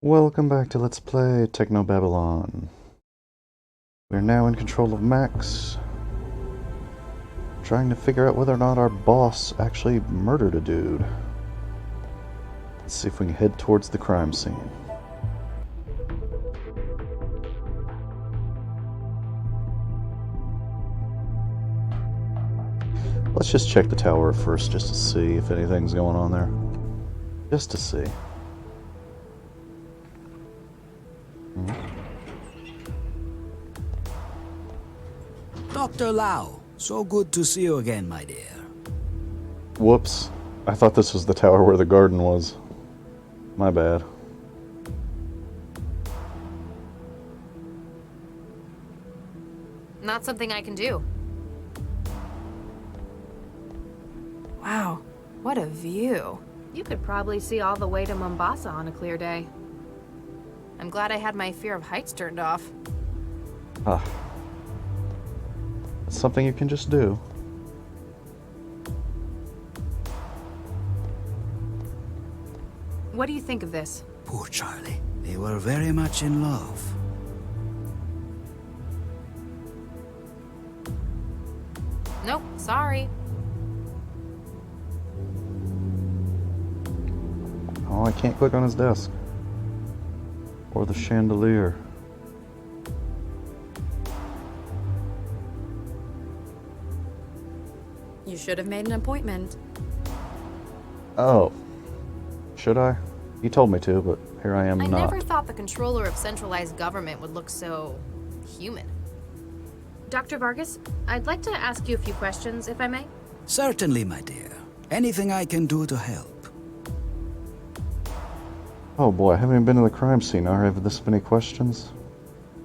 Welcome back to Let's Play Technobabylon. We're now in control of Max, trying to figure out whether or not our boss actually murdered a dude. Let's see if we can head towards the crime scene. Let's just check the tower first, just to see if anything's going on there. Just to see. Dr. Lau, so good to see you again, my dear. Whoops. I thought this was the tower where the garden was. My bad. Not something I can do. Wow, what a view. You could probably see all the way to Mombasa on a clear day. I'm glad I had my fear of heights turned off. Ah. It's something you can just do. What do you think of this? Poor Charlie. They were very much in love. Nope, sorry. Oh, I can't click on his desk. Or the chandelier. You should have made an appointment. Oh. Should I? He told me to, but here I am I not. never thought the controller of centralized government would look so human. Dr. Vargas, I'd like to ask you a few questions, if I may. Certainly, my dear. Anything I can do to help. Oh boy, I haven't even been to the crime scene. I have this many questions.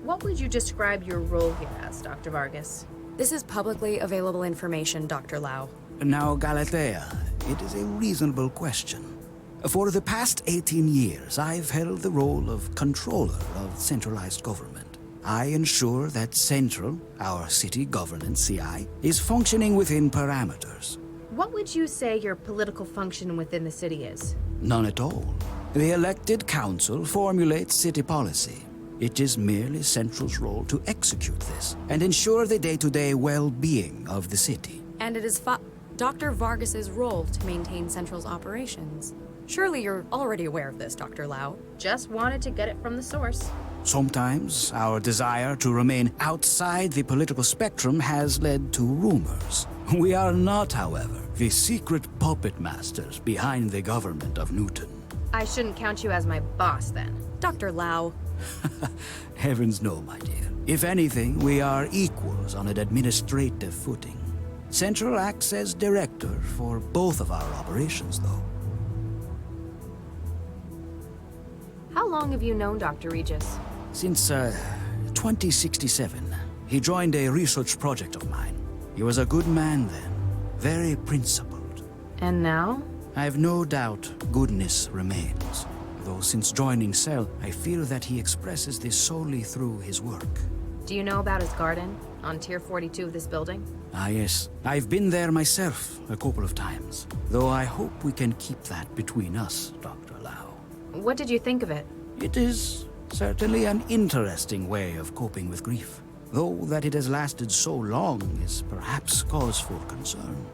What would you describe your role here as, Dr. Vargas? This is publicly available information, Dr. Lau. Now, Galatea, it is a reasonable question. For the past 18 years, I've held the role of controller of centralized government. I ensure that Central, our city governance CI, is functioning within parameters. What would you say your political function within the city is? None at all. The elected council formulates city policy. It is merely Central's role to execute this and ensure the day-to-day well-being of the city. And it is Dr. Vargas's role to maintain Central's operations. Surely you're already aware of this, Dr. Lau. Just wanted to get it from the source. Sometimes our desire to remain outside the political spectrum has led to rumors. We are not, however, the secret puppet masters behind the government of Newton. I shouldn't count you as my boss, then. Dr. Lau. Heavens no, my dear. If anything, we are equals on an administrative footing. Central acts as director for both of our operations, though. How long have you known Dr. Regis? Since 2067, he joined a research project of mine. He was a good man then, very principled. And now? I've no doubt goodness remains. Though since joining CEL, I fear that he expresses this solely through his work. Do you know about his garden on Tier 42 of this building? Ah, yes. I've been there myself a couple of times. Though I hope we can keep that between us, Dr. Lau. What did you think of it? It is certainly an interesting way of coping with grief. Though that it has lasted so long is perhaps cause for concern.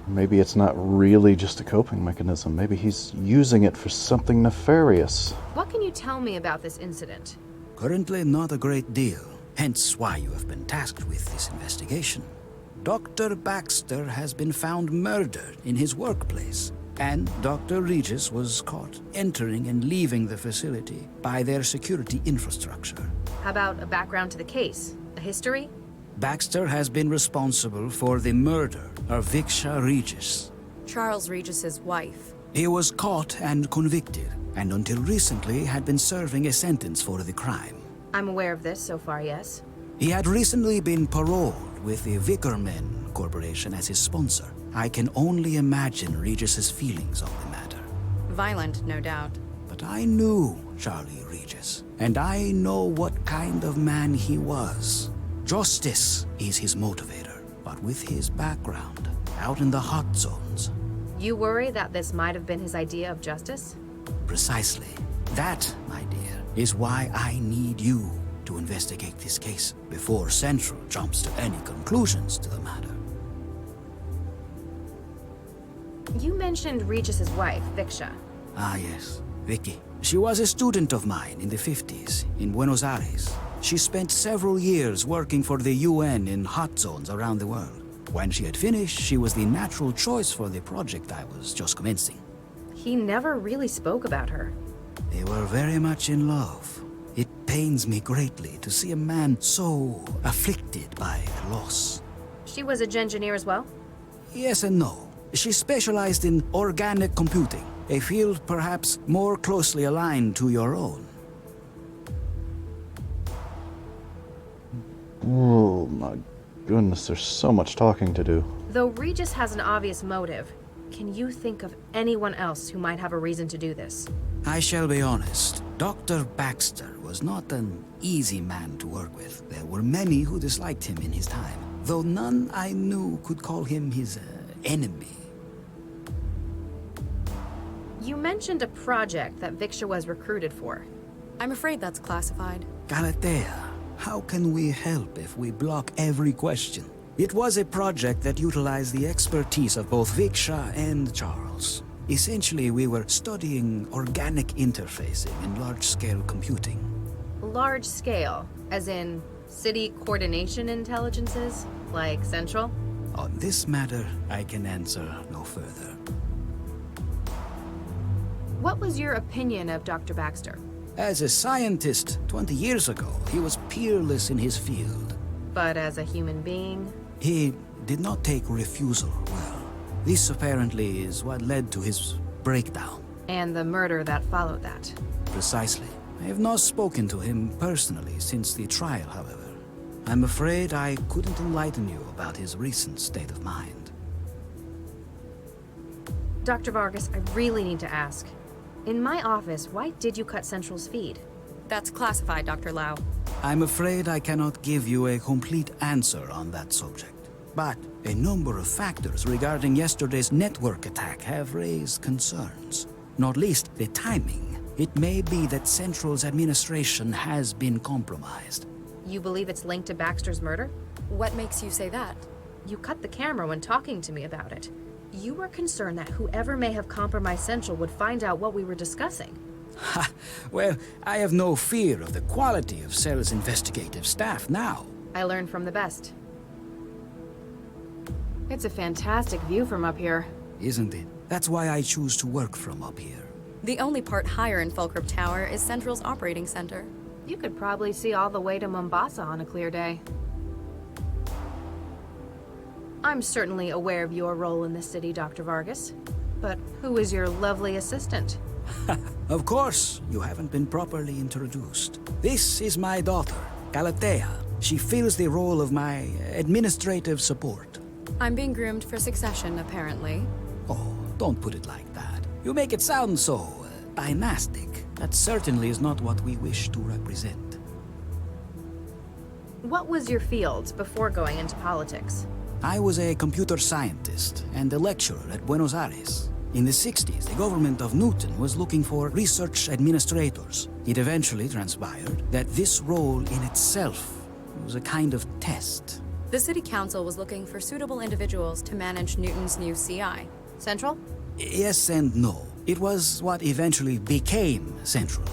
Maybe it's not really just a coping mechanism. Maybe he's using it for something nefarious. What can you tell me about this incident? Currently not a great deal, hence why you have been tasked with this investigation. Dr. Baxter has been found murdered in his workplace, and Dr. Regis was caught entering and leaving the facility by their security infrastructure. How about a background to the case? A history? Baxter has been responsible for the murder of Viksha Regis. Charles Regis's wife. He was caught and convicted, and until recently had been serving a sentence for the crime. I'm aware of this so far, yes. He had recently been paroled with the Vickerman Corporation as his sponsor. I can only imagine Regis's feelings on the matter. Violent, no doubt. But I knew Charlie Regis, and I know what kind of man he was. Justice is his motivator, but with his background out in the hot zones, You worry that this might have been his idea of justice? Precisely. That, my dear, is why I need you to investigate this case before Central jumps to any conclusions to the matter. You mentioned Regis's wife, Viksha. Ah, yes, Vicky. She was a student of mine in the 50s in Buenos Aires. She spent several years working for the UN in hot zones around the world. When she had finished, she was the natural choice for the project I was just commencing. He never really spoke about her. They were very much in love. It pains me greatly to see a man so afflicted by loss. She was a engineer as well? Yes and no. She specialized in organic computing, a field perhaps more closely aligned to your own. Oh my goodness, there's so much talking to do. Though Regis has an obvious motive, can you think of anyone else who might have a reason to do this? I shall be honest. Dr. Baxter was not an easy man to work with. There were many who disliked him in his time, though none I knew could call him his enemy. You mentioned a project that Viksha was recruited for. I'm afraid that's classified. Galatea, how can we help if we block every question? It was a project that utilized the expertise of both Viksha and Charles. Essentially, we were studying organic interfacing in large-scale computing. Large scale, as in city coordination intelligences, like Central? On this matter, I can answer no further. What was your opinion of Dr. Baxter? As a scientist 20 years ago, he was peerless in his field. But as a human being? He did not take refusal well. This apparently is what led to his breakdown. And the murder that followed that. Precisely. I have not spoken to him personally since the trial, however. I'm afraid I couldn't enlighten you about his recent state of mind. Dr. Vargas, I really need to ask. In my office, why did you cut Central's feed? That's classified, Dr. Lau. I'm afraid I cannot give you a complete answer on that subject. But a number of factors regarding yesterday's network attack have raised concerns. Not least the timing. It may be that Central's administration has been compromised. You believe it's linked to Baxter's murder? What makes you say that? You cut the camera when talking to me about it. You were concerned that whoever may have compromised Central would find out what we were discussing. Ha! Well, I have no fear of the quality of Cell's investigative staff now. I learned from the best. It's a fantastic view from up here. Isn't it? That's why I choose to work from up here. The only part higher in Fulcrum Tower is Central's operating center. You could probably see all the way to Mombasa on a clear day. I'm certainly aware of your role in the city, Dr. Vargas. But who is your lovely assistant? Of course, you haven't been properly introduced. This is my daughter, Galatea. She fills the role of my administrative support. I'm being groomed for succession, apparently. Oh, don't put it like that. You make it sound so dynastic. That certainly is not what we wish to represent. What was your field before going into politics? I was a computer scientist and a lecturer at Buenos Aires. In the 60s, the government of Newton was looking for research administrators. It eventually transpired that this role in itself was a kind of test. The city council was looking for suitable individuals to manage Newton's new CI. Central? Yes and no. It was what eventually became Central.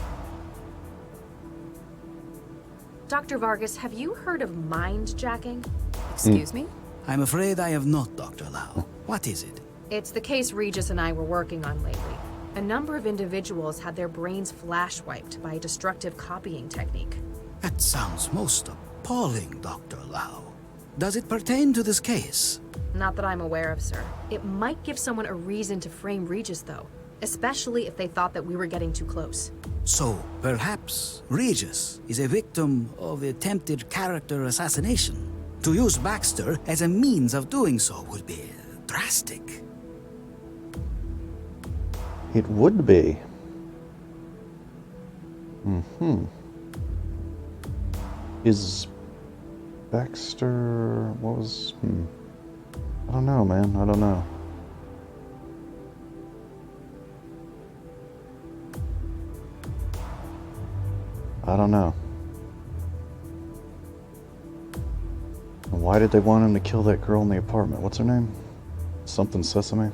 Dr. Vargas, have you heard of mind-jacking? Excuse me? I'm afraid I have not, Dr. Lau. What is it? It's the case Regis and I were working on lately. A number of individuals had their brains flash-wiped by a destructive copying technique. That sounds most appalling, Dr. Lau. Does it pertain to this case? Not that I'm aware of, sir. It might give someone a reason to frame Regis, though. Especially if they thought that we were getting too close. So, perhaps Regis is a victim of attempted character assassination. To use Baxter as a means of doing so would be drastic. It would be. Is Baxter... what was... I don't know, man. I don't know. I don't know. Why did they want him to kill that girl in the apartment? What's her name? Something Sesame?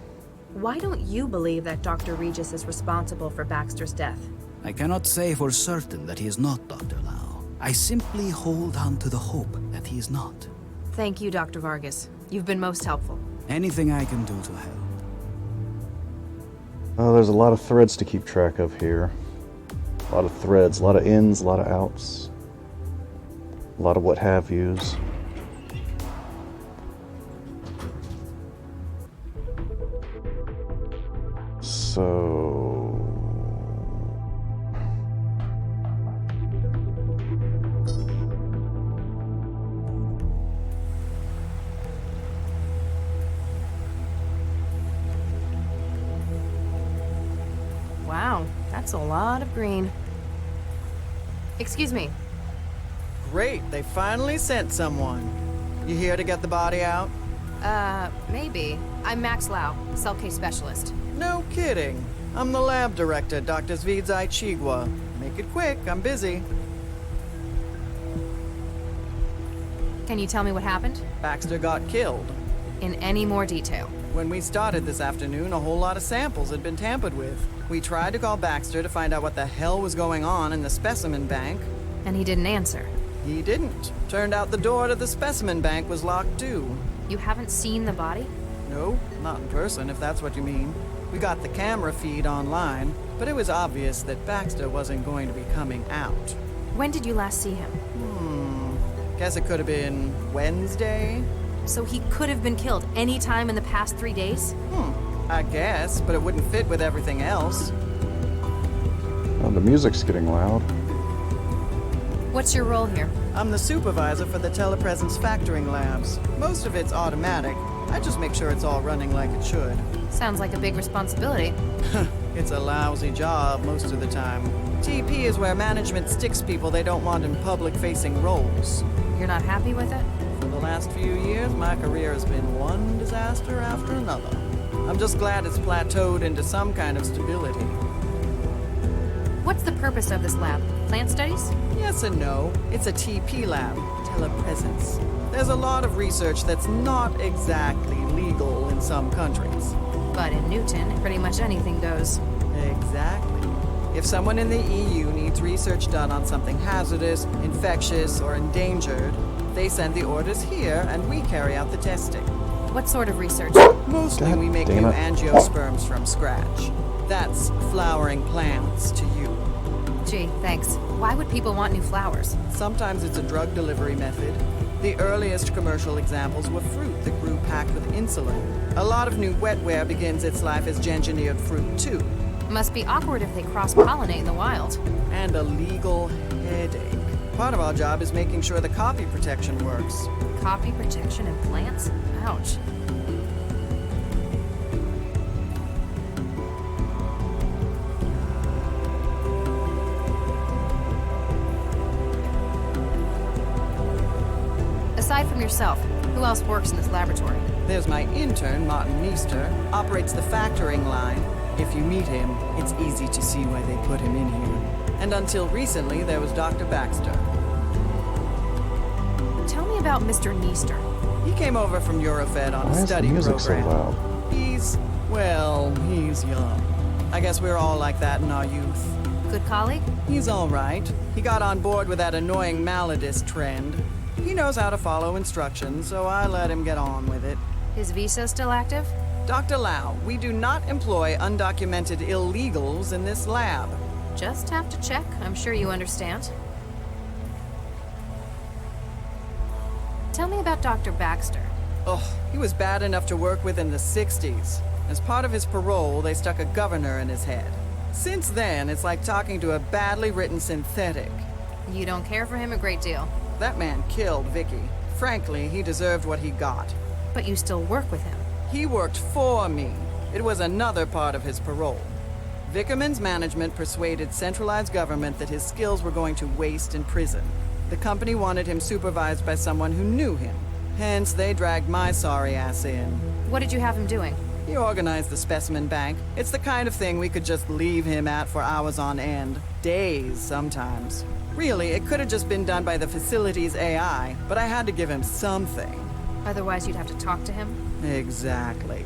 Why don't you believe that Dr. Regis is responsible for Baxter's death? I cannot say for certain that he is not Dr. Lau. I simply hold on to the hope that he is not. Thank you, Dr. Vargas. You've been most helpful. Anything I can do to help. Oh, there's a lot of threads to keep track of here. A lot of threads, a lot of ins, a lot of outs. A lot of what have yous. So... Wow, that's a lot of green. Excuse me. Great, they finally sent someone. You here to get the body out? Maybe. I'm Max Lau, cell case specialist. No kidding. I'm the lab director, Dr. Zvidzai Chigwa. Make it quick, I'm busy. Can you tell me what happened? Baxter got killed. In any more detail? When we started this afternoon, a whole lot of samples had been tampered with. We tried to call Baxter to find out what the hell was going on in the specimen bank. And he didn't answer. He didn't. Turned out the door to the specimen bank was locked too. You haven't seen the body? No, not in person, if that's what you mean. We got the camera feed online, but it was obvious that Baxter wasn't going to be coming out. When did you last see him? Guess it could have been Wednesday? So he could have been killed any time in the past 3 days? I guess, but it wouldn't fit with everything else. Oh, the music's getting loud. What's your role here? I'm the supervisor for the telepresence factoring labs. Most of it's automatic. I just make sure it's all running like it should. Sounds like a big responsibility. It's a lousy job most of the time. TP is where management sticks people they don't want in public-facing roles. You're not happy with it? For the last few years, my career has been one disaster after another. I'm just glad it's plateaued into some kind of stability. What's the purpose of this lab? Plant studies? Yes and no. It's a TP lab, telepresence. There's a lot of research that's not exactly legal in some countries. But in Newton, pretty much anything goes. Exactly. If someone in the EU needs research done on something hazardous, infectious, or endangered, they send the orders here and we carry out the testing. What sort of research? Mostly God we make damn new it. angiosperms from scratch. That's flowering plants to you. Gee, thanks. Why would people want new flowers? Sometimes it's a drug delivery method. The earliest commercial examples were fruit that grew packed with insulin. A lot of new wetware begins its life as engineered fruit too. Must be awkward if they cross-pollinate in the wild. And a legal headache. Part of our job is making sure the copy protection works. Copy protection in plants? Ouch. Aside from yourself, who else works in this laboratory? There's my intern, Martin Meester, operates the factoring line. If you meet him, it's easy to see why they put him in here. And until recently, there was Dr. Baxter. Tell me about Mr. Neester. He came over from Eurofed on Why a is the study music so program. loud? He's young. I guess we're all like that in our youth. Good colleague? He's all right. He got on board with that annoying Maladist trend. He knows how to follow instructions, so I let him get on with it. His visa still active? Dr. Lau, we do not employ undocumented illegals in this lab. Just have to check. I'm sure you understand. Tell me about Dr. Baxter. Oh, he was bad enough to work with in the 60s. As part of his parole, they stuck a governor in his head. Since then, it's like talking to a badly written synthetic. You don't care for him a great deal, That man killed Vicky. Frankly, he deserved what he got. but you still work with him. He worked for me. It was another part of his parole. Vickerman's management persuaded centralized government that his skills were going to waste in prison. The company wanted him supervised by someone who knew him. Hence, they dragged my sorry ass in. What did you have him doing? He organized the specimen bank. It's the kind of thing we could just leave him at for hours on end. Days, sometimes. Really, it could have just been done by the facility's AI, but I had to give him something. Otherwise, you'd have to talk to him. Exactly.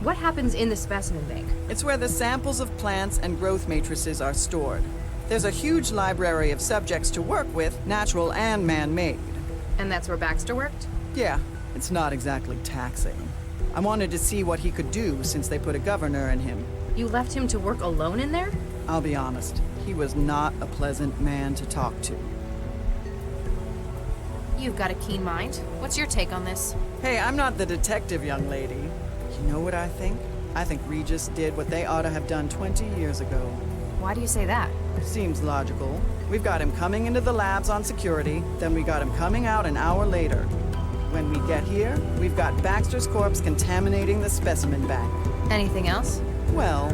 What happens in the specimen bank? It's where the samples of plants and growth matrices are stored. There's a huge library of subjects to work with, natural and man-made. And that's where Baxter worked? Yeah, it's not exactly taxing. I wanted to see what he could do since they put a governor in him. You left him to work alone in there? I'll be honest, he was not a pleasant man to talk to. You've got a keen mind. What's your take on this? Hey, I'm not the detective, young lady. You know what I think? I think Regis did what they ought to have done 20 years ago. Why do you say that? Seems logical. We've got him coming into the labs on security, then we got him coming out an hour later. When we get here, we've got Baxter's corpse contaminating the specimen bank. Anything else? Well,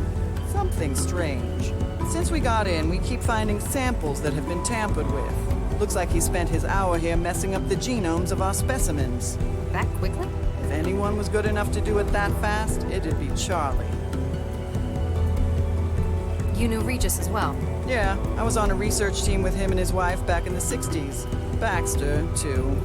something strange. Since we got in, we keep finding samples that have been tampered with. Looks like he spent his hour here messing up the genomes of our specimens. That quickly? If anyone was good enough to do it that fast, it'd be Charlie. You knew Regis as well. Yeah, I was on a research team with him and his wife back in the 60s. Baxter, too.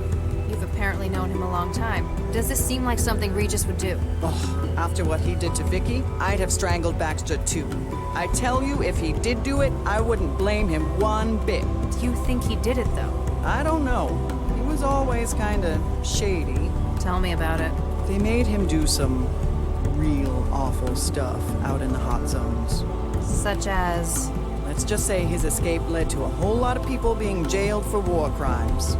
You've apparently known him a long time. Does this seem like something Regis would do? Oh, after what he did to Vicky, I'd have strangled Baxter too. I tell you, if he did do it, I wouldn't blame him one bit. Do you think he did it, though? I don't know. He was always kinda shady. Tell me about it. They made him do some real awful stuff out in the hot zones. Such as... Let's just say his escape led to a whole lot of people being jailed for war crimes.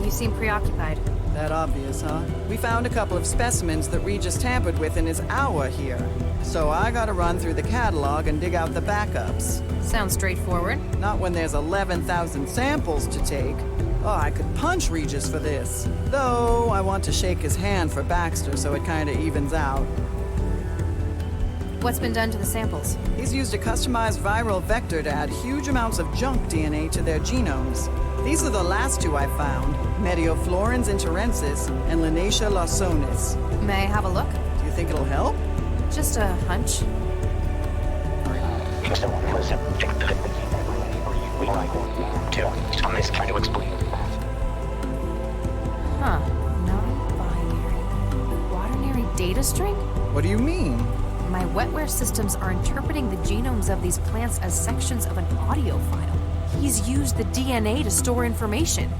You seem preoccupied. That obvious, huh? We found a couple of specimens that Regis tampered with in his hour here. So I gotta run through the catalog and dig out the backups. Sounds straightforward. Not when there's 11,000 samples to take. Oh, I could punch Regis for this. Though, I want to shake his hand for Baxter so it kinda evens out. What's been done to the samples? He's used a customized viral vector to add huge amounts of junk DNA to their genomes. These are the last two I found, Medioflorens interensis and Linacia lawsonis. May I have a look? Do you think it'll help? Just a hunch. Huh. Non-binary. Quaternary data string? What do you mean? My wetware systems are interpreting the genomes of these plants as sections of an audio file. He's used the DNA to store information.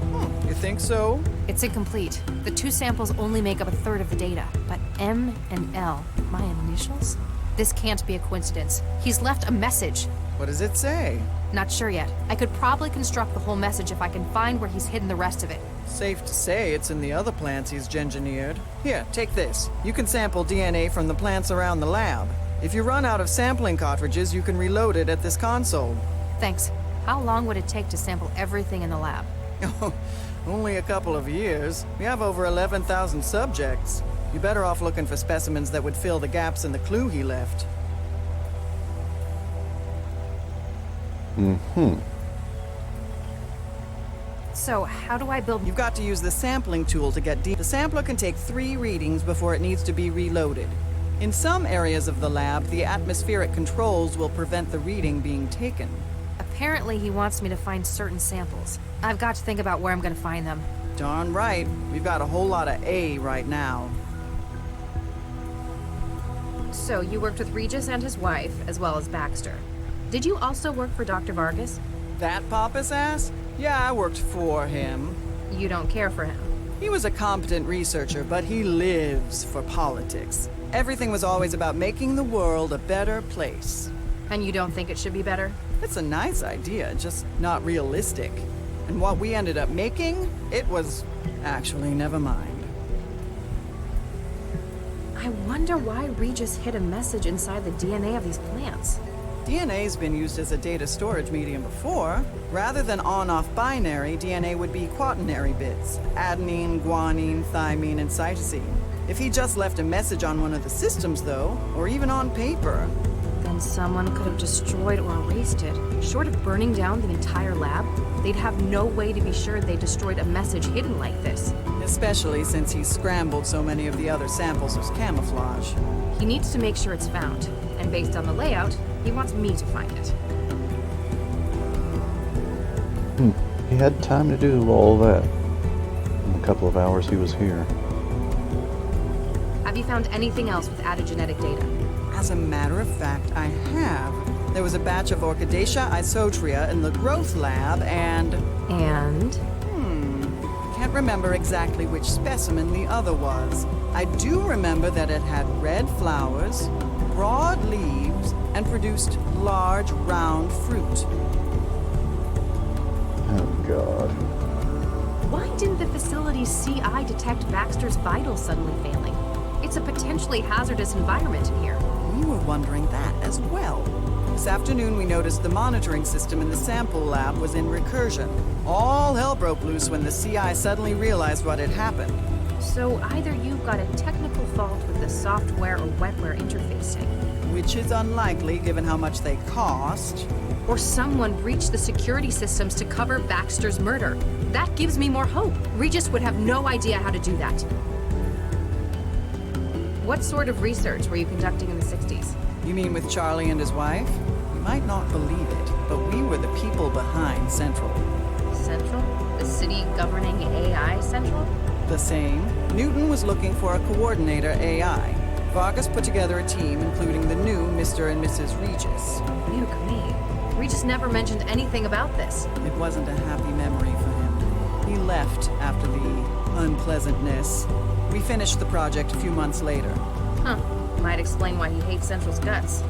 You think so? It's incomplete. The two samples only make up a third of the data, but M and L, my initials? This can't be a coincidence. He's left a message. What does it say? Not sure yet. I could probably construct the whole message if I can find where he's hidden the rest of it. Safe to say it's in the other plants he's gengineered. Here, take this. You can sample DNA from the plants around the lab. If you run out of sampling cartridges, you can reload it at this console. Thanks. How long would it take to sample everything in the lab? Only a couple of years. We have over 11,000 subjects. You're better off looking for specimens that would fill the gaps in the clue he left. So, how do I build... You've got to use the sampling tool to get deep. The sampler can take 3 readings before it needs to be reloaded. In some areas of the lab, the atmospheric controls will prevent the reading being taken. Apparently, he wants me to find certain samples. I've got to think about where I'm going to find them. Darn right. We've got a whole lot of A right now. So, you worked with Regis and his wife, as well as Baxter. Did you also work for Dr. Vargas? That pompous ass? Yeah, I worked for him. You don't care for him. He was a competent researcher, but he lives for politics. Everything was always about making the world a better place. And you don't think it should be better? It's a nice idea, just not realistic. And what we ended up making, it was... actually, never mind. I wonder why Regis hid a message inside the DNA of these plants. DNA's been used as a data storage medium before. Rather than on-off binary, DNA would be quaternary bits. Adenine, guanine, thymine, and cytosine. If he just left a message on one of the systems, though, or even on paper... Then means someone could have destroyed or erased it. Short of burning down the entire lab, they'd have no way to be sure they destroyed a message hidden like this. Especially since he scrambled so many of the other samples as camouflage. He needs to make sure it's found, and based on the layout, he wants me to find it. He had time to do all that in the couple of hours he was here. Have you found anything else with added genetic data? As a matter of fact, I have. There was a batch of Orchidaceae isotria in the growth lab, and... And? Can't remember exactly which specimen the other was. I do remember that it had red flowers, broad leaves, and produced large, round fruit. Oh, God. Why didn't the facility's CI detect Baxter's vitals suddenly failing? It's a potentially hazardous environment in here. We were wondering that as well. This afternoon we noticed the monitoring system in the sample lab was in recursion. All hell broke loose when the CI suddenly realized what had happened. So either you've got a technical fault with the software or wetware interfacing, Which is unlikely given how much they cost. or someone breached the security systems to cover Baxter's murder. That gives me more hope. Regis would have no idea how to do that. What sort of research were you conducting in the 60s? You mean with Charlie and his wife? You might not believe it, but we were the people behind Central. Central? The city governing AI Central? The same. Newton was looking for a coordinator AI. Vargas put together a team including the new Mr. and Mrs. Regis. Nuke me. Regis never mentioned anything about this. It wasn't a happy memory for him. He left after the unpleasantness. We finished the project a few months later. Huh. Might explain why he hates Central's guts.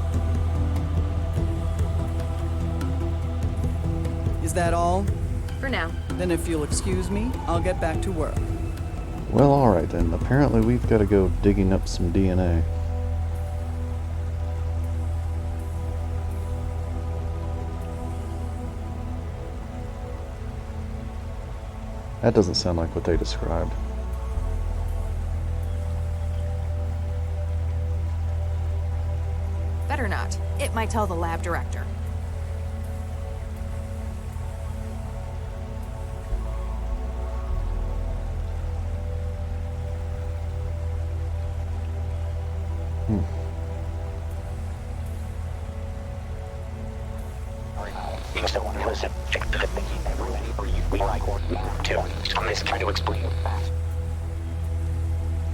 Is that all? For now. Then if you'll excuse me, I'll get back to work. Well, alright then. Apparently we've got to go digging up some DNA. That doesn't sound like what they described. Better not. It might tell the lab director.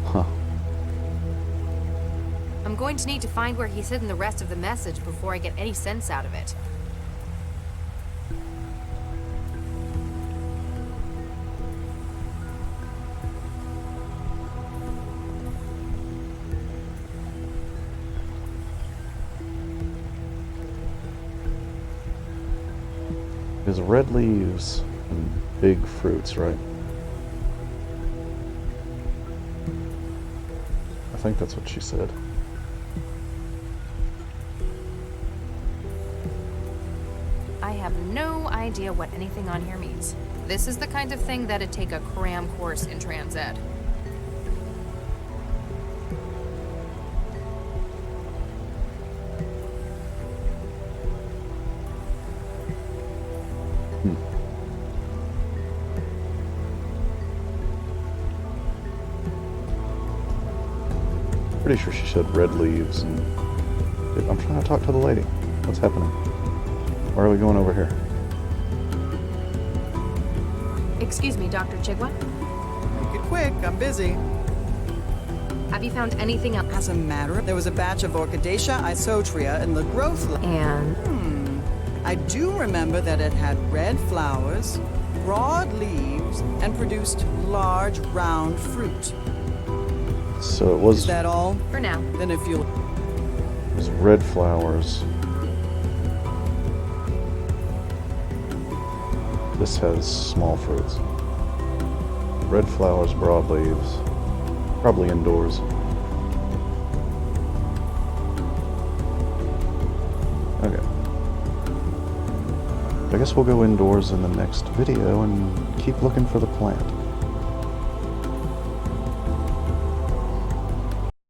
Huh. I'm going to need to find where he's hidden the rest of the message before I get any sense out of it. There's red leaves and big fruits, right? I think that's what she said. I have no idea what anything on here means. This is the kind of thing that'd take a cram course in trans ed. Pretty sure she said red leaves and... I'm trying to talk to the lady. What's happening? Why are we going over here? Excuse me, Dr. Chigwa? Make it quick, I'm busy. Have you found anything else? As a matter of... There was a batch of Orchidaceae isotria in the growth lab. And... I do remember that it had red flowers, broad leaves, and produced large, round fruit. So it was... Is that all? for now. Then if you'll... It was red flowers. This has small fruits. Red flowers, broad leaves. Probably indoors. Okay. I guess we'll go indoors in the next video and keep looking for the plant.